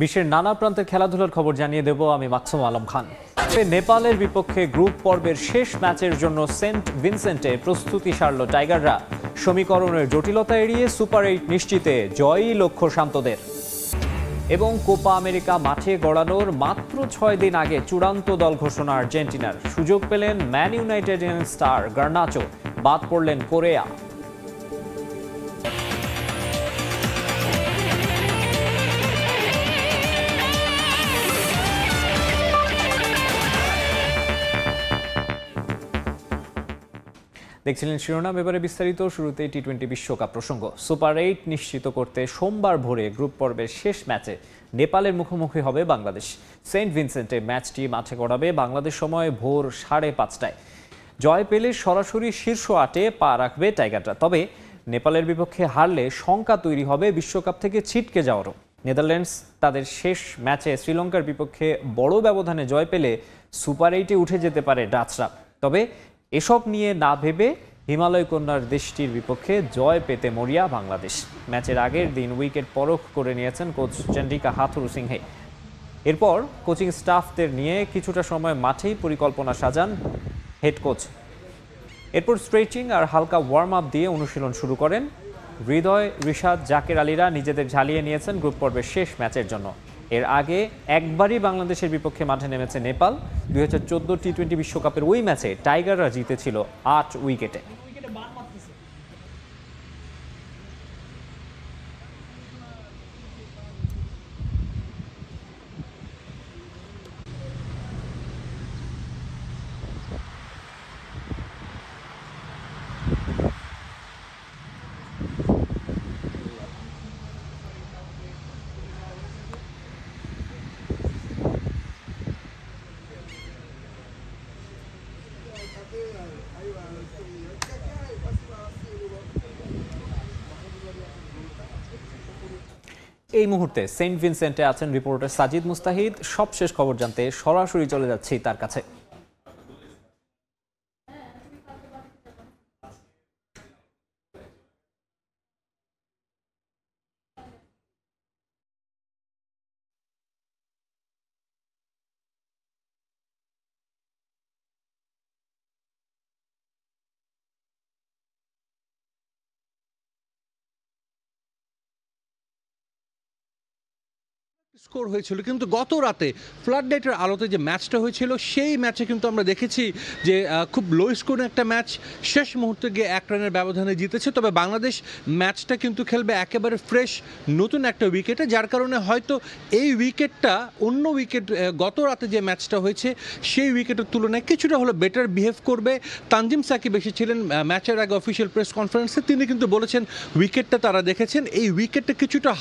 বিশ্বের নানা প্রান্তের খেলাধুলার খবর জানিয়ে দেব আমি মাকসুম আলম খান। নেপালের বিপক্ষে গ্রুপ পর্বের শেষ ম্যাচের জন্য সেন্ট ভিনসেন্টে প্রস্তুতি সারল টাইগাররা। সমীকরণের জটিলতা এড়িয়ে সুপার 8 নিশ্চিতে জয়ই লক্ষ্য শান্তদের। এবং কোপা আমেরিকা মাঠে গড়ানোর মাত্র 6 দিন আগে চূড়ান্ত দল ঘোষণা আর্জেন্টিনার। সুযোগ পেলেন ম্যান ইউনাইটেডের স্টার গার্নাচো, বাদ পড়লেন কোরিয়া। দেখছিলেন শিরোনাম, এবারে বিস্তারিত। শুরুতে টি-20 বিশ্বকাপ প্রসঙ্গ। সুপার 8 নিশ্চিত করতে সোমবার ভোরে গ্রুপ পর্বের শেষ ম্যাচে নেপালের মুখোমুখি হবে বাংলাদেশ। সেন্ট ভিনসেন্টে ম্যাচটি মাঠে গড়াবে বাংলাদেশ সময় ভোর 5:30টায়। জয় পেলে সরাসরি শীর্ষ 8-এ পা রাখবে টাইগাররা। তবে নেপালের বিপক্ষে হারলে শঙ্কা তৈরি হবে বিশ্বকাপ থেকে ছিটকে যাওয়ারও। নেদারল্যান্ডস তাদের শেষ ম্যাচে শ্রীলঙ্কার বিপক্ষে বড় ব্যবধানে জয় পেলে সুপার 8-এ উঠে যেতে পারে ডাচরা। তবে এসব নিয়ে না ভেবে হিমালয় কন্যার দেশটির বিপক্ষে জয় পেতে মরিয়া বাংলাদেশ। ম্যাচের আগের দিন উইকেট পরখ করে নিয়েছেন কোচ চন্দ্রিকা হাথুরুসিংহে। এরপর কোচিং স্টাফদের নিয়ে কিছুটা সময় মাঠেই পরিকল্পনা সাজান হেড কোচ। এরপর স্ট্রেচিং আর হালকা ওয়ার্ম আপ দিয়ে অনুশীলন শুরু করেন। হৃদয়, রিশাদ, জাকের আলীরা নিজেদের ঝালিয়ে নিয়েছেন গ্রুপ পর্বের শেষ ম্যাচের জন্য। এর আগে একবারই বাংলাদেশের বিপক্ষে মাঠে নেমেছে নেপাল। 2014 টি-20 বিশ্বকাপের ওই ম্যাচে টাইগাররা জিতেছিল 8 উইকেটে। এই মুহূর্তে সেন্ট ভিনসেন্টে আছেন রিপোর্টার সাজিদ মুস্তাহিদ। সবশেষ খবর জানতে সরাসরি চলে যাচ্ছি তার কাছে। স্কোর হয়েছিল, কিন্তু গত রাতে ফ্লাড লাইটের আলোতে যে ম্যাচটা হয়েছিল সেই ম্যাচে কিন্তু আমরা দেখেছি যে খুব লো স্কোর একটা ম্যাচ, শেষ মুহূর্তে গিয়ে 1 রানের ব্যবধানে জিতেছে। তবে বাংলাদেশ ম্যাচটা কিন্তু খেলবে একেবারে ফ্রেশ নতুন একটা উইকেটে, যার কারণে হয়তো এই উইকেটটা অন্য উইকেট গত রাতে যে ম্যাচটা হয়েছে সেই উইকেটের তুলনায় কিছুটা হলো বেটার বিহেভ করবে। তানজিম সাকিব এসেছিলেন ম্যাচের আগে অফিসিয়াল প্রেস কনফারেন্সে, তিনি কিন্তু বলেছেন উইকেটটা তারা দেখেছেন, এই উইকেটটা কিছুটা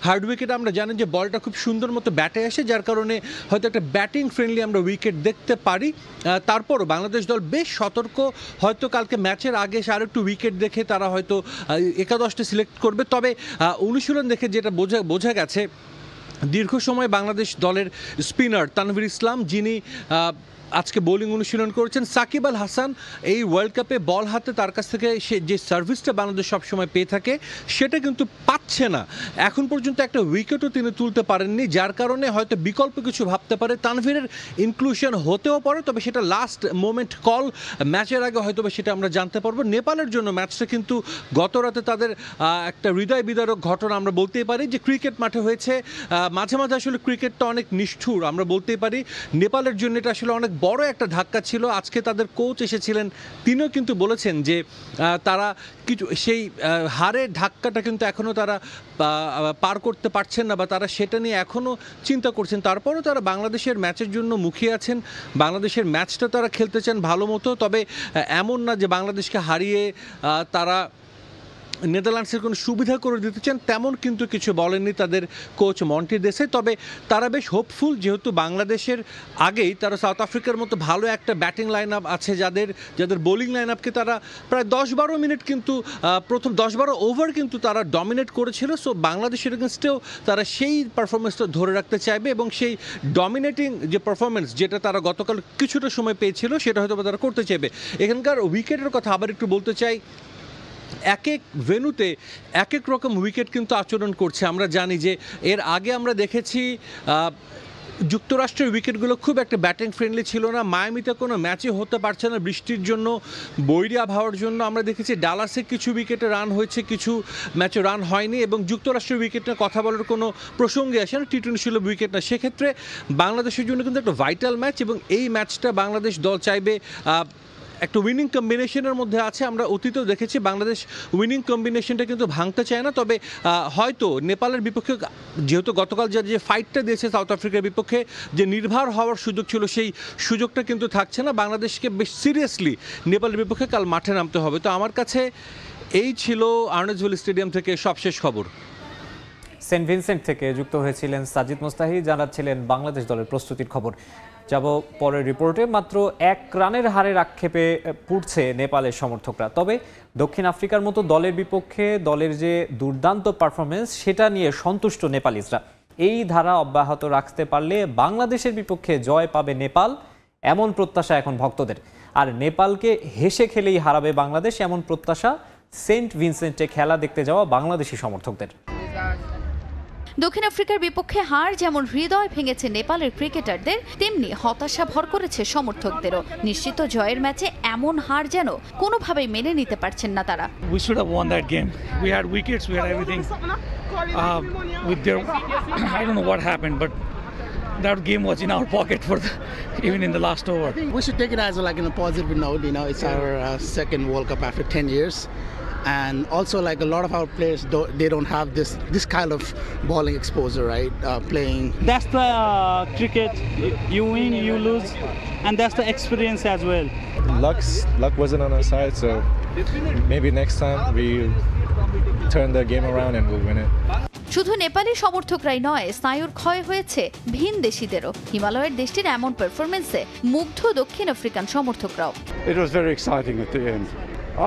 হার্ড উইকেট। আমরা জানি যে বলটা খুব সুন্দর মতো ব্যাটে আসে, যার কারণে হয়তো একটা ব্যাটিং ফ্রেন্ডলি আমরা উইকেট দেখতে পারি। তারপরও বাংলাদেশ দল বেশ সতর্ক, হয়তো কালকে ম্যাচের আগে আর একটু উইকেট দেখে তারা হয়তো একাদশটা সিলেক্ট করবে। তবে অনুশীলন দেখে যেটা বোঝা গেছে, দীর্ঘ সময় বাংলাদেশ দলের স্পিনার তানভীর ইসলাম, যিনি আজকে বোলিং অনুশীলন করেছেন, সাকিব আল হাসান এই ওয়ার্ল্ড কাপে বল হাতে তার কাছ থেকে সে যে সার্ভিসটা বাংলাদেশ সবসময় পেয়ে থাকে সেটা কিন্তু পাচ্ছে না। এখন পর্যন্ত একটা উইকেটও তিনি তুলতে পারেননি, যার কারণে হয়তো বিকল্প কিছু ভাবতে পারে। তানভীরের ইনক্লুশন হতেও পারে, তবে সেটা লাস্ট মোমেন্ট কল, ম্যাচের আগে হয়তো সেটা আমরা জানতে পারবো। নেপালের জন্য ম্যাচটা কিন্তু গত রাতে তাদের একটা হৃদয় বিদারক ঘটনা আমরা বলতেই পারি, যে ক্রিকেট মাঠে হয়েছে। মাঝে মাঝে আসলে ক্রিকেটটা অনেক নিষ্ঠুর, আমরা বলতেই পারি। নেপালের জন্য এটা আসলে অনেক বড় একটা ধাক্কা ছিল। আজকে তাদের কোচ এসেছিলেন, তিনিও কিন্তু বলেছেন যে তারা কিছু সেই হারের ধাক্কাটা কিন্তু এখনও তারা পার করতে পারছেন না, বা তারা সেটা নিয়ে এখনও চিন্তা করছেন। তারপরেও তারা বাংলাদেশের ম্যাচের জন্য মুখিয়ে আছেন, বাংলাদেশের ম্যাচটা তারা খেলতে চান ভালো মতো। তবে এমন না যে বাংলাদেশকে হারিয়ে তারা নেদারল্যান্ডসের কোনো সুবিধা করে দিতে চান, তেমন কিন্তু কিছু বলেননি তাদের কোচ মন্টি দেশাই। তবে তারা বেশ হোপফুল, যেহেতু বাংলাদেশের আগেই তারা সাউথ আফ্রিকার মতো ভালো একটা ব্যাটিং লাইন আপ আছে, যাদের বোলিং লাইন আপকে তারা প্রায় 10-12 মিনিট কিন্তু প্রথম 10-12 ওভার কিন্তু তারা ডমিনেট করেছিল। সো বাংলাদেশের এগেনস্টেও তারা সেই পারফরমেন্সটা ধরে রাখতে চাইবে, এবং সেই ডমিনেটিং যে পারফরমেন্স যেটা তারা গতকাল কিছুটা সময় পেয়েছিল সেটা হয়তো তারা করতে চাইবে। এখানকার উইকেটের কথা আবার একটু বলতে চাই। এক এক ভেন্যুতে এক এক রকম উইকেট কিন্তু আচরণ করছে। আমরা জানি যে এর আগে আমরা দেখেছি যুক্তরাষ্ট্রের উইকেটগুলো খুব একটা ব্যাটিং ফ্রেন্ডলি ছিল না। মায়ামিতে কোনো ম্যাচই হতে পারছে না বৃষ্টির জন্য, বৈরী আবহাওয়ার জন্য। আমরা দেখেছি ডালাসে কিছু উইকেটে রান হয়েছে, কিছু ম্যাচে রান হয়নি, এবং যুক্তরাষ্ট্রের উইকেট নিয়ে কথা বলার কোনো প্রসঙ্গে আসে না, টি-20 সুলভ উইকেট না। সেক্ষেত্রে বাংলাদেশের জন্য কিন্তু একটা ভাইটাল ম্যাচ, এবং এই ম্যাচটা বাংলাদেশ দল চাইবে একটা উইনিং কম্বিনেশনের মধ্যে আছে। আমরা অতীতেও দেখেছি বাংলাদেশ উইনিং কম্বিনেশনটা কিন্তু ভাঙতে চায় না। তবে হয়তো নেপালের বিপক্ষে, যেহেতু গতকাল যে ফাইটটা দিয়েছে সাউথ আফ্রিকার বিপক্ষে, যে নির্ভর হওয়ার সুযোগ ছিল, সেই সুযোগটা কিন্তু থাকছে না। বাংলাদেশকে বেশ সিরিয়াসলি নেপালের বিপক্ষে কাল মাঠে নামতে হবে। তো আমার কাছে এই ছিল আর্নেস্টভিল স্টেডিয়াম থেকে সবশেষ খবর। সেন্ট ভিনসেন্ট থেকে যুক্ত হয়েছিলেন সাজিদ মোস্তাহি, জানাচ্ছিলেন বাংলাদেশ দলের প্রস্তুতির খবর। যাব পরের রিপোর্টে। মাত্র 1 রানের হারের আক্ষেপে পুড়ছে নেপালের সমর্থকরা। তবে দক্ষিণ আফ্রিকার মতো দলের বিপক্ষে দলের যে দুর্দান্ত পারফরমেন্স, সেটা নিয়ে সন্তুষ্ট নেপালিজরা। এই ধারা অব্যাহত রাখতে পারলে বাংলাদেশের বিপক্ষে জয় পাবে নেপাল, এমন প্রত্যাশা এখন ভক্তদের। আর নেপালকে হেসে খেলেই হারাবে বাংলাদেশ, এমন প্রত্যাশা সেন্ট ভিনসেন্টে খেলা দেখতে যাওয়া বাংলাদেশি সমর্থকদের। দক্ষিণ আফ্রিকার বিপক্ষে হার যেমন হৃদয় ভেঙেছে নেপালের ক্রিকেটারদের, তেমনি হতাশা ভর করেছে সমর্থকদেরও। নিশ্চিত জয়ের ম্যাচে এমন হার যেন কোনোভাবেই মেনে নিতে পারছেন না তারা। We should have won that game. We had wickets, we had everything. With their, I don't know what happened, but that game was in our pocket for even in the last over. We should take it as like in a positive note. It's our second World Cup after 10 years. And also, like a lot of our players, they don't have this kind of bowling exposure, right? Playing. That's the cricket. You win, you lose, and that's the experience as well. Luck wasn't on our side, so maybe next time we turn the game around and we'll win it. শুধু নেপালি সমর্থকরাই নয়, স্নায়ুর ক্ষয় হয়েছে ভিন দেশিদেরও। হিমালয়ের দেশটির এমন পারফরমেন্সে মুগ্ধ দক্ষিণ African সমর্থকরাও। It was very exciting at the end.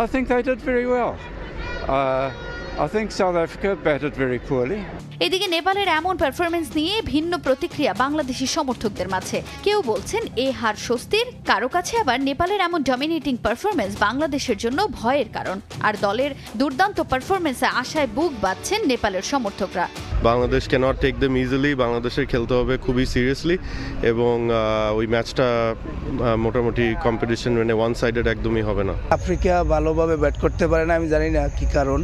I think they did very well. I think South Africa batted very poorly. এদিকে নেপালের এমন পারফরমেন্স নিয়ে ভিন্ন প্রতিক্রিয়া বাংলাদেশি সমর্থকদের মাঝে। কেউ বলছেন এ হার স্বস্তির, কারো কাছে আবার নেপালের এমন ডমিনেটিং পারফরমেন্স বাংলাদেশের জন্য ভয়ের কারণ। আর দলের দুর্দান্ত পারফরমেন্সে আশায় বুক বাঁধছেন নেপালের সমর্থকরা। Bangladesh can't take them easily, বাংলাদেশের খেলতে হবে খুবই সিরিয়াসলি, এবং ওই ম্যাচটা মোটামুটি কম্পিটিশন মানে ওয়ান সাইডেড একদমই হবে না। আফ্রিকা ভালোভাবে ব্যাট করতে পারে না, আমি জানি না কি কারণ,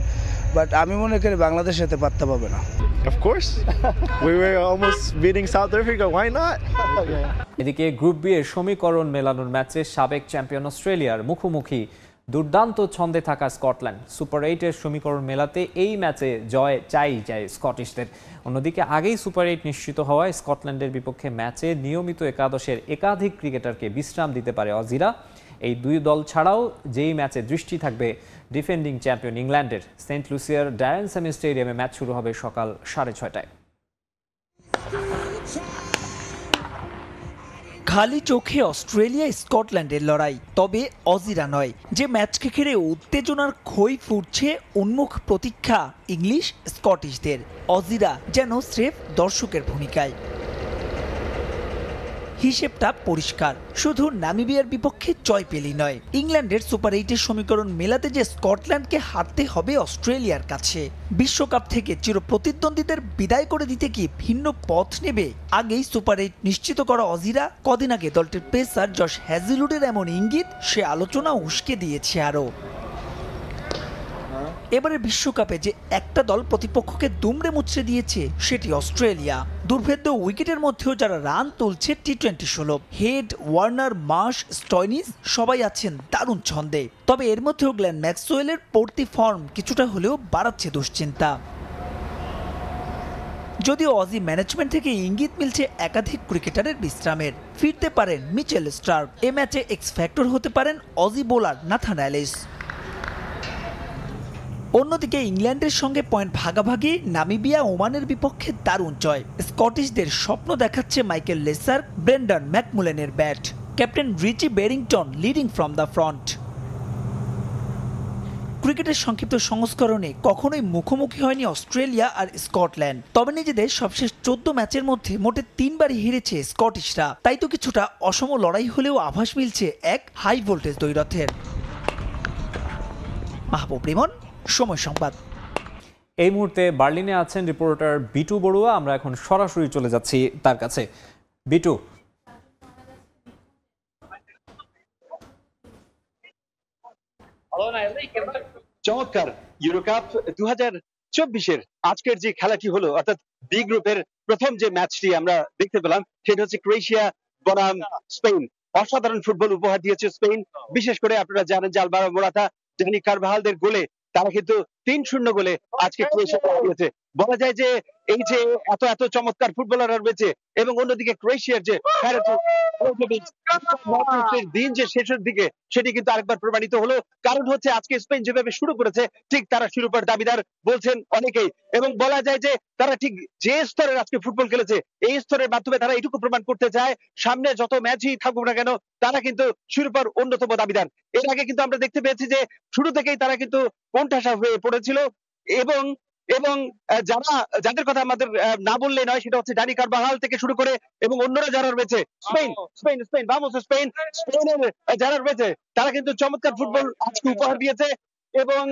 বাট আমি মনে করি বাংলাদেশ এতে পাত্তা পাবে না। Of course. We were almost beating South Africa. Why not? এদিকে গ্রুপ বি এর সমীকরণ মেলানোর ম্যাচে সাবেক চ্যাম্পিয়ন অস্ট্রেলিয়ার মুখোমুখি দুর্দান্ত ছন্দে থাকা স্কটল্যান্ড। সুপার 8-এর সমীকরণ মেলাতে এই ম্যাচে জয় চাই স্কটিশদের। অন্যদিকে আগেই সুপার 8 নিশ্চিত হওয়ায় স্কটল্যান্ডের বিপক্ষে ম্যাচে নিয়মিত একাদশের একাধিক ক্রিকেটারকে বিশ্রাম দিতে পারে অজিরা। এই দুই দল ছাড়াও যেই ম্যাচে দৃষ্টি থাকবে ডিফেন্ডিং চ্যাম্পিয়ন ইংল্যান্ডের। সেন্ট লুসিয়ার ডায়ান স্যামি স্টেডিয়ামে ম্যাচ শুরু হবে সকাল 6:30টায়। খালি চোখে অস্ট্রেলিয়া স্কটল্যান্ডের লড়াই, তবে অজিরা নয়। যে ম্যাচকে ঘিরে উত্তেজনার খই ফুটছে, উন্মুখ প্রতীক্ষা ইংলিশ স্কটিশদের। অজিরা যেন স্রেফ দর্শকের ভূমিকায়। হিসেবটা পরিষ্কার, শুধু নামিবিয়ার বিপক্ষে জয় পেলেই নয়, ইংল্যান্ডের সুপার 8-এর সমীকরণ মেলাতে যে স্কটল্যান্ডকে হারতে হবে অস্ট্রেলিয়ার কাছে। বিশ্বকাপ থেকে চিরপ্রতিদ্বন্দ্বীদের বিদায় করে দিতে কি ভিন্ন পথ নেবে? আগেই সুপার 8 নিশ্চিত করা অজিরা, কদিন আগে দলটির পেসার জশ হ্যাজেলউডের এমন ইঙ্গিত সে আলোচনা উস্কে দিয়েছে আরও। এবারে বিশ্বকাপে যে একটা দল প্রতিপক্ষকে দুমড়ে মুচড়ে দিয়েছে সেটি অস্ট্রেলিয়া। দুর্ভেদ্য উইকেটের মধ্যেও যারা রান তুলছে টি-20 সুলভ, হেড, ওয়ার্নার, মার্শ, স্টয়নিস সবাই আছেন দারুণ ছন্দে। তবে এর মধ্যেও গ্লেন ম্যাক্সওয়েলের পড়তি ফর্ম কিছুটা হলেও বাড়াচ্ছে দুশ্চিন্তা। যদিও অজি ম্যানেজমেন্ট থেকে ইঙ্গিত মিলছে একাধিক ক্রিকেটারের বিশ্রামের, ফিরতে পারেন মিচেল স্টার্ক। এ ম্যাচে এক্স ফ্যাক্টর হতে পারেন অজি বোলার নাথান এলিস। অন্যদিকে ইংল্যান্ডের সঙ্গে পয়েন্ট ভাগাভাগি, নামিবিয়া ওমানের বিপক্ষে দারুণ জয়। স্কটিশদের স্বপ্ন দেখাচ্ছে মাইকেল লেসার, ব্রেন্ডন ম্যাকমুলেনের ব্যাট। Captain Richie Berrington leading from the front. ক্রিকেটের সংক্ষিপ্ত সংস্করণে কখনোই মুখোমুখি হয়নি অস্ট্রেলিয়া আর স্কটল্যান্ড। তবে নিজেদের সবশেষ 14 ম্যাচের মধ্যে মোটে 3 বারই হেরেছে স্কটিশরা। তাই তো কিছুটা অসম লড়াই হলেও আভাস মিলছে এক হাই ভোল্টেজ দ্বৈরথের। মাহবুব রিমন, সময় সংবাদ। এই মুহূর্তে বার্লিনে আছেন রিপোর্টার বিটু বড়ুয়া। আমরা এখন সরাসরি চলে যাচ্ছি তার কাছে। বিটু, চমৎকার ইউরোকাপ 2024-এর আজকের যে খেলাটি হলো, অর্থাৎ বি গ্রুপের প্রথম যে ম্যাচটি আমরা দেখতে পেলাম সেটা হচ্ছে ক্রোয়েশিয়া বনাম স্পেন। অসাধারণ ফুটবল উপহার দিয়েছে স্পেন। বিশেষ করে আপনারা জানেন যে আলভারো মোরাতা, জানি কারভাহালদের গোলে তারা কিন্তু 3-0 গোলে আজকে ক্রোয়েশিয়া হারিয়েছে। বলা যায় যে এই যে এত এত চমৎকার ফুটবলার রয়েছে এবং অন্যদিকে ক্রোয়েশিয়ার যে দিন যে শেষের দিকে সেটি কিন্তু আরেকবার প্রমাণিত হলো। কারণ হচ্ছে আজকে স্পেন যেভাবে শুরু করেছে ঠিক তারা শিরোপার দাবিদার বলছেন অনেকেই, এবং বলা যায় যে তারা ঠিক যে স্তরের আজকে ফুটবল খেলেছে এই স্তরের মাধ্যমে তারা এইটুকু প্রমাণ করতে চায় সামনে যত ম্যাচই থাকুক না কেন তারা কিন্তু শিরোপার অন্যতম দাবিদার। এর আগে কিন্তু আমরা দেখতে পেয়েছি যে শুরু থেকেই তারা কিন্তু কোণঠাসা হয়ে পড়েছিল এবং এবং যাদের কথা আমাদের না বললে নয় সেটা হচ্ছে ডানি কারভাহাল থেকে শুরু করে এবং অন্যরা যারা রয়েছে স্পেনের যারা রয়েছে তারা কিন্তু চমৎকার ফুটবল আজকে উপহার দিয়েছে। এবং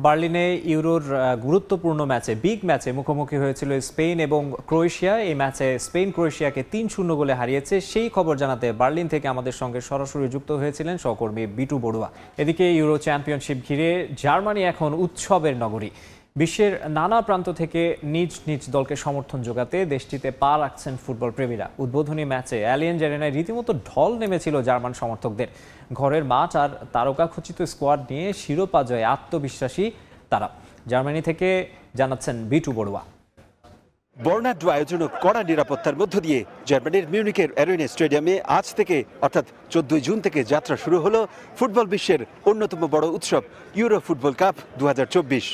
বার্লিনে ইউরোর গুরুত্বপূর্ণ ম্যাচে, বিগ ম্যাচে মুখোমুখি হয়েছিল স্পেন এবং ক্রোয়েশিয়া। এই ম্যাচে স্পেন ক্রোয়েশিয়াকে 3-0 গোলে হারিয়েছে। সেই খবর জানাতে বার্লিন থেকে আমাদের সঙ্গে সরাসরি যুক্ত হয়েছিলেন সহকর্মী বিটু বড়ুয়া। এদিকে ইউরো চ্যাম্পিয়নশিপ ঘিরে জার্মানি এখন উৎসবের নগরী। বিশ্বের নানা প্রান্ত থেকে নিজ নিজ দলকে সমর্থন যোগাতে দেশটিতে পা রাখছেন ফুটবল প্রেমীরা। উদ্বোধনী ম্যাচে অ্যালিয়েঞ্জ অ্যারেনায় রীতিমতো ঢল নেমেছিল জার্মান সমর্থকদের। ঘরের মাঠ আর তারকাখচিত স্কোয়াড নিয়ে শিরোপা জয়ে আত্মবিশ্বাসী তারা। জার্মানি থেকে জানাচ্ছেন বিটু বড়ুয়া। বর্ণাঢ্য আয়োজন ও কড়া নিরাপত্তার মধ্য দিয়ে জার্মানির মিউনিকের অ্যারেনা স্টেডিয়ামে আজ থেকে অর্থাৎ 14 জুন থেকে যাত্রা শুরু হলো ফুটবল বিশ্বের অন্যতম বড় উৎসব ইউরো ফুটবল কাপ 2024।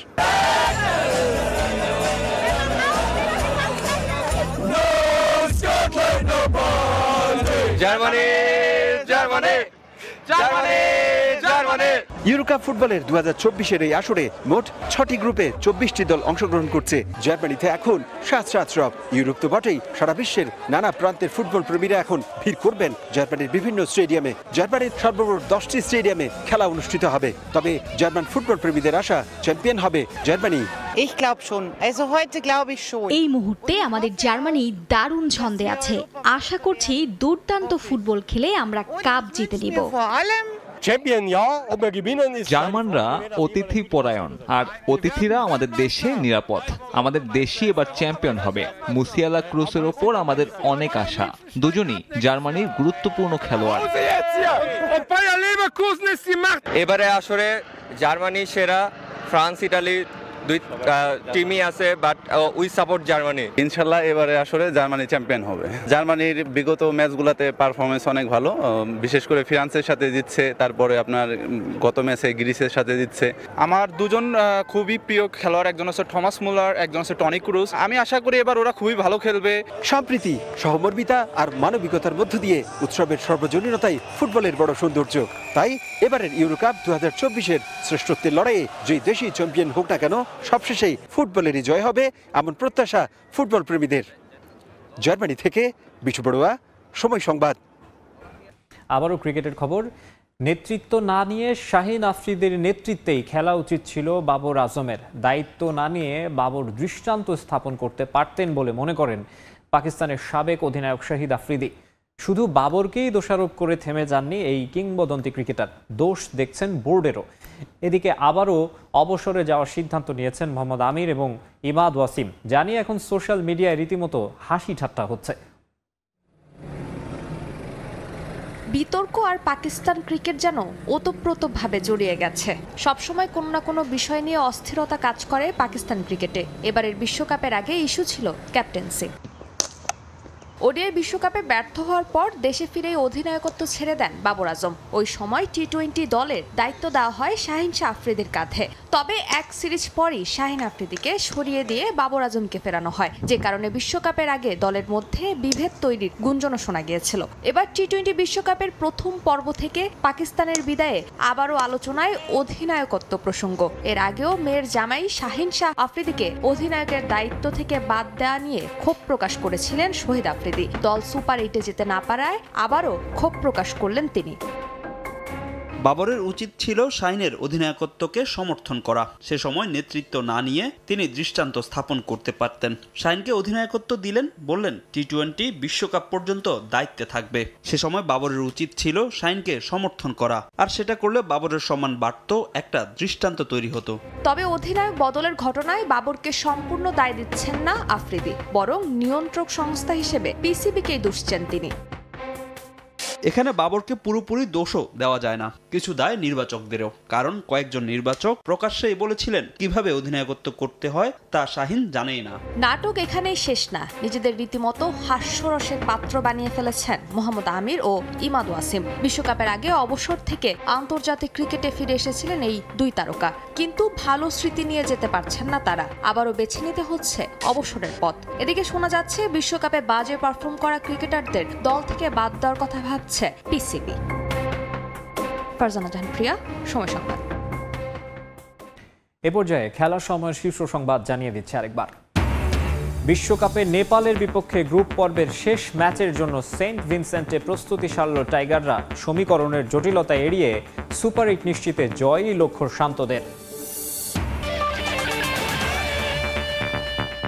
ইউরোকাপ ফুটবলের 2024-এর এই আসরে মোট 6টি গ্রুপে 24টি দল অংশগ্রহণ করছে। জার্মানিতে এখন সাত রব। ইউরোপ তো বটেই, সারা বিশ্বের নানা প্রান্তের ফুটবল প্রেমীরা এখন ভিড় করবেন জার্মানির বিভিন্ন স্টেডিয়ামে। জার্মানির সর্বমোট 10টি স্টেডিয়ামে খেলা অনুষ্ঠিত হবে। তবে জার্মান ফুটবল প্রেমীদের আশা চ্যাম্পিয়ন হবে জার্মানি। এই মুহূর্তে আমাদের জার্মানি দারুণ ছন্দে আছে। আশা করছি দুর্দান্ত ফুটবল খেলে আমরা কাপ জিতে নিব। জার্মানরা অতিথি পরায়ণ, আর অতিথিরা আমাদের দেশে নিরাপদ। আমাদের দেশই এবার চ্যাম্পিয়ন হবে। মুসিয়ালা ক্রুসের ওপর আমাদের অনেক আশা। দুজনই জার্মানির গুরুত্বপূর্ণ খেলোয়াড়। এবারে আসরে জার্মানি সেরা, ফ্রান্স ইটালি দুই টিমই আছে, বাট উই সাপোর্ট জার্মানি। ইনশাল্লাহ এবারে আসলে জার্মানি চ্যাম্পিয়ন হবে। জার্মানির বিগত ম্যাচগুলোতে পারফরমেন্স অনেক ভালো, বিশেষ করে ফ্রান্সের সাথে জিতছে, তারপরে আপনার গত ম্যাচে গ্রিসের সাথে জিতছে। আমার দুজন খুবই প্রিয় খেলোয়াড়, একজন হচ্ছে থমাস মুলার, একজন হচ্ছে টনি ক্রুজ। আমি আশা করি এবার ওরা খুবই ভালো খেলবে। সম্প্রীতি, সহমর্মিতা আর মানবিকতার মধ্য দিয়ে উৎসবের সর্বজনীনতাই ফুটবলের বড় সৌন্দর্য। তাই এবারের ইউরোকাপ 2024-এর শ্রেষ্ঠত্বের লড়াইয়ে যে দেশই চ্যাম্পিয়ন হোক না কেন সবশেষেই ফুটবলেরই জয় হবে এমন প্রত্যাশা ফুটবল প্রেমীদের। জার্মানি থেকে বিটু বড়ুয়া, সময় সংবাদ। আবারও ক্রিকেটের খবর। নেতৃত্ব না নিয়ে শাহিন আফ্রিদির নেতৃত্বেই খেলা উচিত ছিল বাবর আজমের। দায়িত্ব না নিয়ে বাবর দৃষ্টান্ত স্থাপন করতে পারতেন বলে মনে করেন পাকিস্তানের সাবেক অধিনায়ক শাহিদ আফ্রিদি। শুধু বাবরকেই দোষারোপ করে থেমে যাননি এই কিংবদন্তি ক্রিকেটার, দোষ দেখছেন বোর্ডেরও। এদিকে আবারও অবসরে যাওয়ার সিদ্ধান্ত নিয়েছেন মোহাম্মদ আমির এবং ইমাদ ওয়াসিম, জানিয়ে এখন সোশ্যাল মিডিয়ায় রীতিমতো হাসি ঠাট্টা হচ্ছে। বিতর্ক আর পাকিস্তান ক্রিকেট যেন ওতপ্রোতভাবে জড়িয়ে গেছে। সবসময় কোনো না কোনো বিষয় নিয়ে অস্থিরতা কাজ করে পাকিস্তান ক্রিকেটে। এবারের বিশ্বকাপের আগে ইস্যু ছিল ক্যাপ্টেন্সি। ওডিআই বিশ্বকাপে ব্যর্থ হওয়ার পর দেশে ফিরেই অধিনায়কত্ব ছেড়ে দেন বাবর আজম। ওই সময় টি-20 দলের দায়িত্ব দেওয়া হয় শাহিন শাহ আফ্রিদির কাঁধে। তবে এক সিরিজ পরই শাহিন আফ্রিদিকে সরিয়ে দিয়ে বাবর আজমকে ফেরানো হয়, যে কারণে বিশ্বকাপের আগে দলের মধ্যে বিভেদ তৈরির গুঞ্জনও শোনা গিয়েছিল। এবার টি-20 বিশ্বকাপের প্রথম পর্ব থেকে পাকিস্তানের বিদায়ে আবারও আলোচনায় অধিনায়কত্ব প্রসঙ্গ। এর আগেও মেয়ের জামাই শাহিন শাহ আফ্রিদিকে অধিনায়কের দায়িত্ব থেকে বাদ দেওয়া নিয়ে ক্ষোভ প্রকাশ করেছিলেন শহীদ আফ্রিদি। দল সুপার 8-এ যেতে না পারায় আবারও ক্ষোভ প্রকাশ করলেন তিনি। বাবরের উচিত ছিল শাহিনের অধিনায়কত্বকে সমর্থন করা। সে সময় নেতৃত্ব না নিয়ে তিনি দৃষ্টান্ত স্থাপন করতে পারতেন। শাহিনকে অধিনায়কত্ব দিলেন, বললেন টি-20 বিশ্বকাপ পর্যন্ত দায়িত্বে থাকবে। সে সময় বাবরের উচিত ছিল শাহিনকে সমর্থন করা, আর সেটা করলে বাবরের সম্মান বাড়ত, একটা দৃষ্টান্ত তৈরি হতো। তবে অধিনায়ক বদলের ঘটনায় বাবরকে সম্পূর্ণ দায় দিচ্ছেন না আফ্রিদি, বরং নিয়ন্ত্রক সংস্থা হিসেবে পিসিবিকেই দুষছেন তিনি। এখানে বাবরকে পুরোপুরি দোষও দেওয়া যায় না, কিছু দায় নির্বাচকদেরও। কারণ কয়েকজন নির্বাচক প্রকাশ্যেই বলেছিলেন কিভাবে অধিনায়কত্ব করতে হয় তা শাহিন জানেই না। নাটক এখানেই শেষ না, নিজেদের রীতিমতো হাস্যরসের পাত্র বানিয়ে ফেলেছেন মোহাম্মদ আমির ও ইমাদ ওয়াসিম। বিশ্বকাপের আগে অবসর থেকে আন্তর্জাতিক ক্রিকেটে ফিরে এসেছিলেন এই দুই তারকা, কিন্তু ভালো স্মৃতি নিয়ে যেতে পারছেন না তারা, আবারও বেছে নিতে হচ্ছে অবসরের পথ। এদিকে শোনা যাচ্ছে বিশ্বকাপে বাজে পারফর্ম করা ক্রিকেটারদের দল থেকে বাদ দেওয়ার কথা ভাবছে পিসিবি। ফারজানা জাহান প্রিয়া, সময় সংবাদ। এ পর্যায়ে খেলার সময়ের শীর্ষ সংবাদ জানিয়ে দিচ্ছে আরেকবার। বিশ্বকাপে নেপালের বিপক্ষে গ্রুপ পর্বের শেষ ম্যাচের জন্য সেন্ট ভিনসেন্টে প্রস্তুতি সারল টাইগাররা। সমীকরণের জটিলতা এড়িয়ে সুপার 8 নিশ্চিতে জয়ই লক্ষ্য শান্তদের।